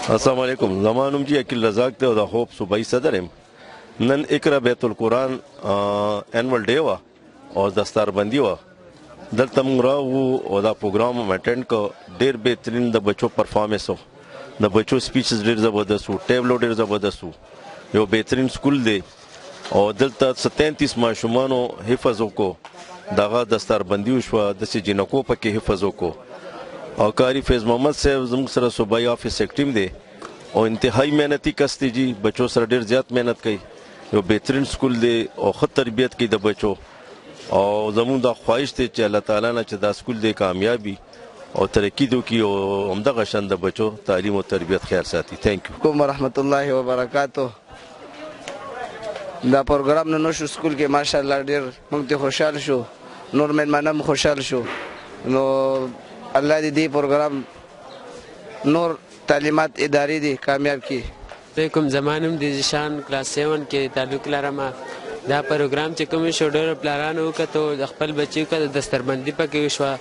السلام علیکم. زما نوم جی عقیل رزاق دی او د خوب صوبایي صدر یم. نن اقرا بیت القرآن انول ډے وه او دستاربندي وه. دلته موږ راغلو او دا پروګرام مو اټینډ کړ. ډېر بهترین د بچو پرفارمنس و. د بچو سپیچز ډېر زبردست وو، ټیبلو ډېر زبردست وو. یو بهترین سکول دی او دلته 33 ماشومانو حفظ وکړو. دغه دستاربندي وشوه، داسې جینکو پکې حفظ وکړو. او قاری فیض محمد صاحب زموږ سره صوبایي آفس سیکټریم دی او انتهایی محنتي کس دی جی. بچو سره ډېر زیات محنت کوي. یو بهترین سکول دی او ښه تربیت کوي د بچو. او زموږ دا خواهش دی چې الله تعالی نه چې دا سکول دی کامیابي او ترقي وکړي او همدغه شان د بچو تعلیم او تربیت خیال ساتي. تھینک یو. علیکم ورحمت الله وبرکاتو. دا پروګرام نن شو سکول کې ماشاءالله ډېر موږ ته خوشحال شو، نور مېلمانه هم خوشحال شو. نو الله دې پروګرام نور تعلیمات ادارې دي کامیاب کړي. علیکم. زما نوم د ذیشان کلاس 7 کې تعلق لرم. دا پروګرام چې کوم شو ډېر پلانانو وکړو، د خپل بچي د دستربندي پکې وشوه،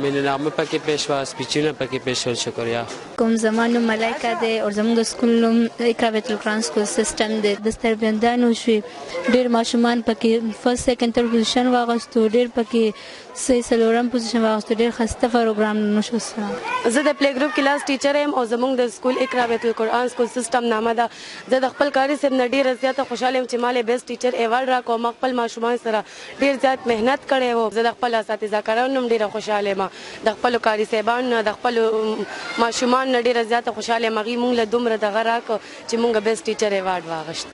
مینه نامه پکې پیښ شوه، سپیچونه پکې پیښ شول. شکریہ. کوم زما نوم ملایکه دی او زموږ سکول نوم اقرا بیت القرآن سکول سیسټم دی. دستربندانو شوي ډېر ماشومان پکې فرست سیکنډ تھرډ پوزیشن واغستو، ډېر پکې 3 پوزیشن واغستو. ډېر ښایسته پروګرام نن شو. زه د پلی ګروپ کلاس ټیچر یم او زموږ د سکول اقرا بیت القرآن سکول سیسټم نامه ده. زه د خپل کاري صاحب نه ډېره زیاته خوشحاله یم چې ما له بیسټ ټیچر ایوارډ راکړو. ما خپل ماشومان سره ډېر زیات محنت کړی و. زه د خپل اساتذه کارانو هم ډېره خوشحاله یم، د خپلو کاري صاحبانو نه، د خپلو ماشومانو نه ډېره زیاته خوشحاله یم. هغوی موږ له دومره دغه راکړو چې موږ بیسټ ټیچر ایوارډ واغشت.